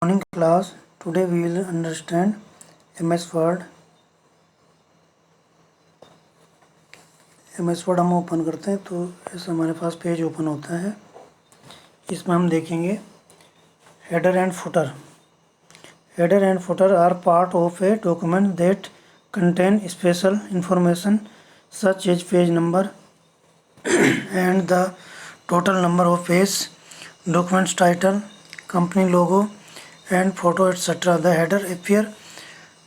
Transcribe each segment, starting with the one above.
Morning class. Today we will understand MS Word. MS Word हम open करते हैं तो ऐसा हमारे पास पेज ओपन होता है। इसमें हम देखेंगे header and footer. Header and footer are part of a document that contain special information such as page number and the total number of pages, document's title, company logo and photo etc. The header appear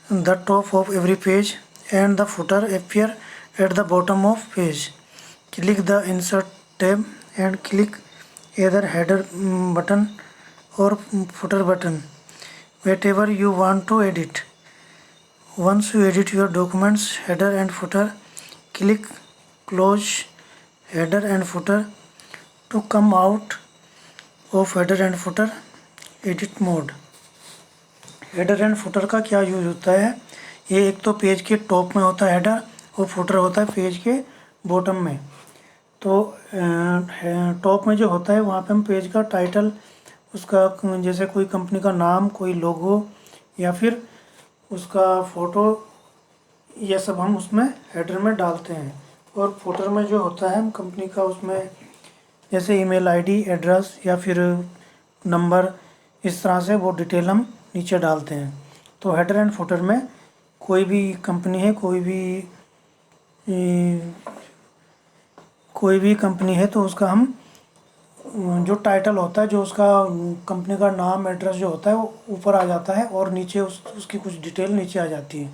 the top of every page and the footer appear at the bottom of page. Click the insert tab and click either header button or footer button whatever you want to edit. Once you edit your documents header and footer, click close header and footer to come out of header and footer edit mode. Header and footer का क्या use होता है? ये एक तो page के top में होता है हेडर और फुटर होता है पेज के बॉटम में. तो टॉप में जो होता है वहाँ पे हम पेज का टाइटल, उसका जैसे कोई कंपनी का नाम, कोई लोगो या फिर उसका फ़ोटो, ये सब हम उसमें हेडर में डालते हैं. और फुटर में जो होता है हम कंपनी का उसमें जैसे ईमेल आईडी, एड्रेस या फिर नंबर, इस तरह से वो डिटेल हम नीचे डालते हैं. तो हेडर एंड फुटर में कोई भी कंपनी है, कोई भी कंपनी है तो उसका हम जो टाइटल होता है, जो उसका कंपनी का नाम, एड्रेस जो होता है वो ऊपर आ जाता है और नीचे उसकी कुछ डिटेल नीचे आ जाती है.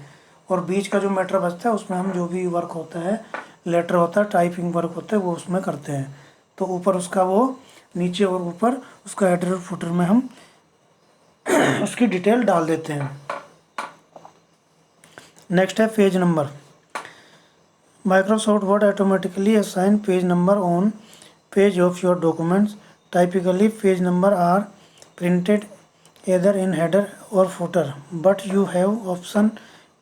और बीच का जो मैटर बचता है उसमें हम जो भी वर्क होता है, लेटर होता है, टाइपिंग वर्क होता है, वो उसमें करते हैं. तो ऊपर उसका वो, नीचे और ऊपर उसका हेडर और फुटर में हम उसकी डिटेल डाल देते हैं. नेक्स्ट है page number. Microsoft Word automatically assign page number on page of your documents. Typically, page number are printed either in header or footer, but you have option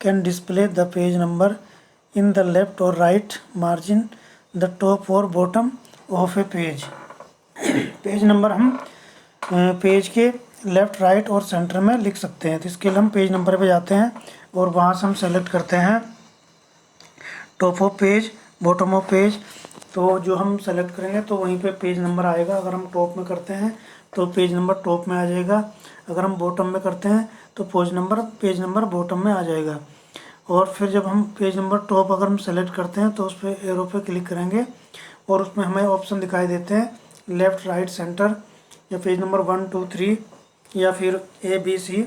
can display the page number in the left or right margin, the top or bottom of a page. Page number हम page के left, right और centre में लिख सकते हैं. तो इसके लिए हम पेज नंबर पे जाते हैं और वहाँ से हम सेलेक्ट करते हैं top of page, bottom of page. तो जो हम सेलेक्ट करेंगे तो वहीं पे पेज नंबर आएगा. अगर हम टॉप में करते हैं तो पेज नंबर टॉप में आ जाएगा. अगर हम बॉटम में करते हैं तो पेज नंबर बॉटम में आ जाएगा. और फिर जब हम पेज नंबर टॉप अगर हम सेलेक्ट करते हैं तो उस पर एरो पे क्लिक करेंगे और उसमें हमें ऑप्शन दिखाई देते हैं लेफ़्ट, राइट, सेंटर या पेज नंबर 1, 2, 3 या फिर ABC.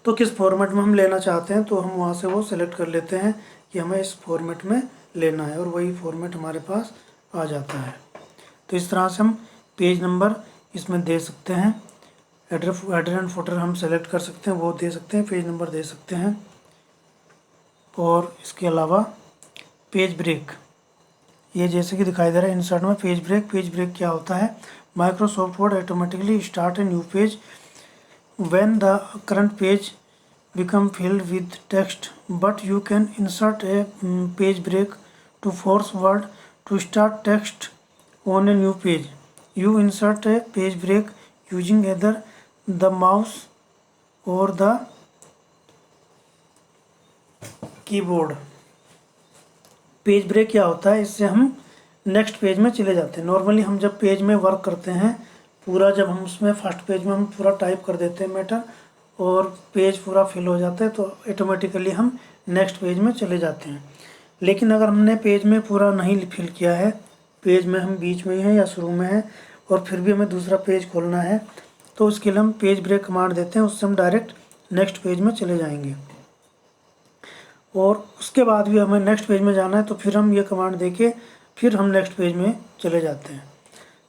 तो किस फॉर्मेट में हम लेना चाहते हैं तो हम वहाँ से वो सेलेक्ट कर लेते हैं कि हमें इस फॉर्मेट में लेना है और वही फॉर्मेट हमारे पास आ जाता है. तो इस तरह से हम पेज नंबर इसमें दे सकते हैं. हेडर एंड फुटर हम सेलेक्ट कर सकते हैं, वो दे सकते हैं, पेज नंबर दे सकते हैं. और इसके अलावा पेज ब्रेक, ये जैसे कि दिखाई दे रहा है इंसर्ट में पेज ब्रेक. पेज ब्रेक क्या होता है? Microsoft word automatically start a new page when the current page become filled with text, but you can insert a page break to force Word to start text on a new page. You insert a page break using either the mouse or the keyboard. Page break क्या होता है? इससे हम next page में चले जाते हैं. Normally हम जब पेज में वर्क करते हैं पूरा, जब हम उसमें फर्स्ट पेज में हम पूरा टाइप कर देते हैं मैटर और पेज पूरा फिल हो जाता है तो ऑटोमेटिकली हम नेक्स्ट पेज में चले जाते हैं. लेकिन अगर हमने पेज में पूरा नहीं फिल किया है, पेज में हम बीच में हैं या शुरू में हैं और फिर भी हमें दूसरा पेज खोलना है, तो उसके लिए हम पेज ब्रेक कमांड देते हैं. उससे हम डायरेक्ट नेक्स्ट पेज में चले जाएंगे. और उसके बाद भी हमें नेक्स्ट पेज में जाना है तो फिर हम ये कमांड दे के फिर हम नेक्स्ट पेज में चले जाते हैं.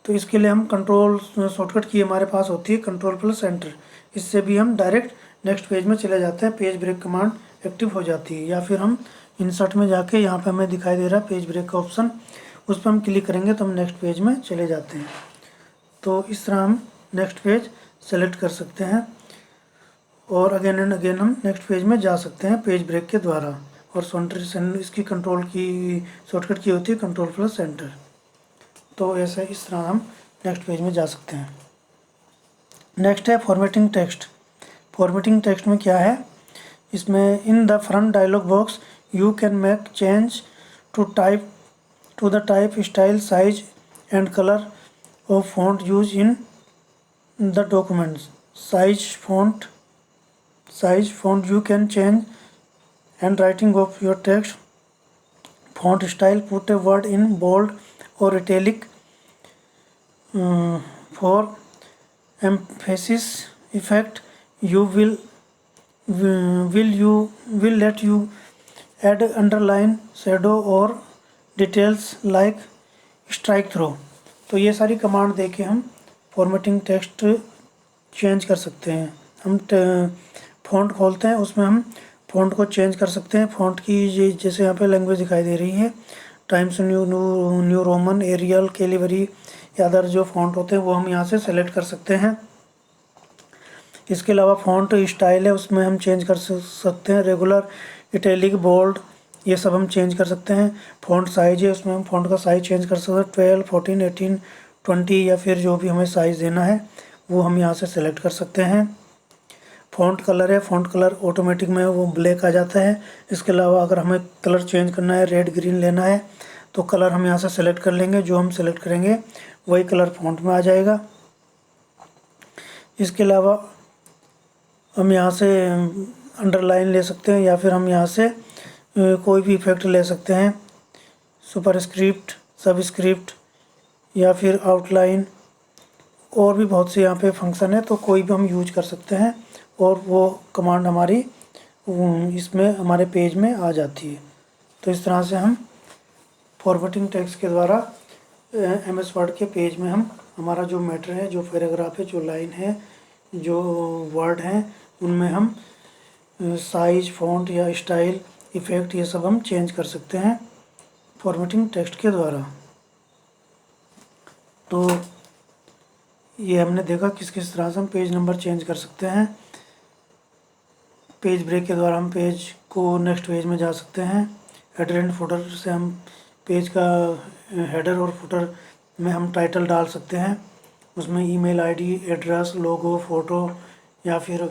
तो इसके लिए हम कंट्रोल शॉर्टकट की हमारे पास होती है Ctrl+Enter. इससे भी हम डायरेक्ट नेक्स्ट पेज में चले जाते हैं. पेज ब्रेक कमांड एक्टिव हो जाती है. या फिर हम इंसर्ट में जाके यहाँ पे हमें दिखाई दे रहा है पेज ब्रेक का ऑप्शन, उस पर हम क्लिक करेंगे तो हम नेक्स्ट पेज में चले जाते हैं. तो इस तरह हम नेक्स्ट पेज सेलेक्ट कर सकते हैं और अगेन एंड अगेन हम नेक्स्ट पेज में जा सकते हैं पेज ब्रेक के द्वारा. और इसकी कंट्रोल की शॉर्टकट की होती है Ctrl+Enter. तो ऐसे इस तरह हम नेक्स्ट पेज में जा सकते हैं. नेक्स्ट है फॉर्मेटिंग टेक्स्ट। फॉर्मेटिंग टेक्स्ट में क्या है, इसमें in the font dialog box you can make change to the type, style, size and colour of font use in the documents. Size font you can change and writing of your text. Font style, put a word in bold or italic for emphasis effect. You will let you add underline, shadow और details like strike throw. तो ये सारी command देके हम formatting text change कर सकते हैं। हम फ़ॉन्ट खोलते हैं, उसमें हम फ़ॉन्ट को चेंज कर सकते हैं। फ़ॉन्ट की जैसे यहाँ पे लैंग्वेज दिखाई दे रही है, Times New Roman, Arial, Calibri या अदर जो फ़ॉन्ट होते हैं वो हम यहाँ से सेलेक्ट कर सकते हैं। इसके अलावा फ़ॉन्ट स्टाइल है, उसमें हम चेंज कर सकते हैं, रेगुलर, इटैलिक, बोल्ड, ये सब हम चेंज कर सकते हैं। फ़ॉन्ट साइज़ है, उसमें हम फ़ॉन्ट का साइज़ चेंज कर सकते हैं, 12, 14, 18, 20 या फिर जो भी हमें साइज़ देना है वो हम यहाँ से सेलेक्ट कर सकते हैं। फ़ॉन्ट कलर है, फ़ॉन्ट कलर ऑटोमेटिक में वो ब्लैक आ जाता है। इसके अलावा अगर हमें कलर चेंज करना है, रेड ग्रीन लेना है, तो कलर हम यहाँ से सेलेक्ट कर लेंगे, जो हम सेलेक्ट करेंगे वही कलर फ़ॉन्ट में आ जाएगा। इसके अलावा हम यहाँ से अंडरलाइन ले सकते हैं या फिर हम यहाँ से कोई भी इफ़ेक्ट ले सकते हैं, सुपरस्क्रिप्ट, सबस्क्रिप्ट या फिर आउटलाइन, और भी बहुत से यहाँ पे फंक्शन है, तो कोई भी हम यूज कर सकते हैं और वो कमांड हमारी इसमें हमारे पेज में आ जाती है। तो इस तरह से हम फॉर्मेटिंग टेक्स्ट के द्वारा MS वर्ड के पेज में हम हमारा जो मैटर है, जो पैराग्राफ है, जो लाइन है, जो वर्ड हैं, उनमें हम साइज, फ़ॉन्ट या स्टाइल, इफ़ेक्ट, ये सब हम चेंज कर सकते हैं फॉर्मेटिंग टेक्स्ट के द्वारा। तो ये हमने देखा किस किस तरह से हम पेज नंबर चेंज कर सकते हैं। पेज ब्रेक के द्वारा हम पेज को नेक्स्ट पेज में जा सकते हैं। हेडर एंड फुटर से हम पेज का हेडर और फुटर में हम टाइटल डाल सकते हैं, उसमें ईमेल आईडी, एड्रेस, लोगो, फ़ोटो या फिर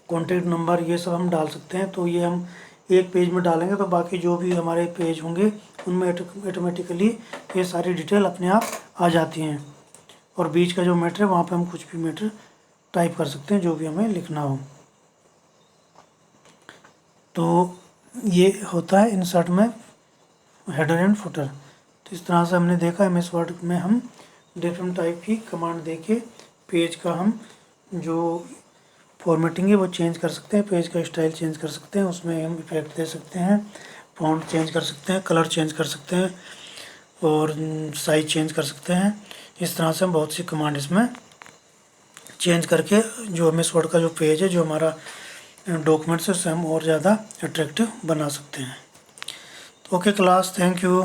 कॉन्टैक्ट नंबर, ये सब हम डाल सकते हैं। तो ये हम एक पेज में डालेंगे तो बाकी जो भी हमारे पेज होंगे उनमें ऑटोमेटिकली ये सारी डिटेल अपने आप आ जाती हैं। और बीच का जो मैटर है वहाँ पे हम कुछ भी मैटर टाइप कर सकते हैं, जो भी हमें लिखना हो। तो ये होता है इंसर्ट में हेडर एंड फुटर। तो इस तरह से हमने देखा MS वर्ड में हम डिफरेंट टाइप की कमांड देके पेज का हम जो फॉर्मेटिंग है वो चेंज कर सकते हैं, पेज का स्टाइल चेंज कर सकते हैं, उसमें हम इफेक्ट दे सकते हैं, फॉन्ट चेंज कर सकते हैं, कलर चेंज कर सकते हैं और साइज चेंज कर सकते हैं। इस तरह से हम बहुत सी कमांड इसमें चेंज करके जो MS वर्ड का जो पेज है, जो हमारा डॉक्यूमेंट्स है, उससे हम और ज़्यादा अट्रैक्टिव बना सकते हैं। Okay class, thank you.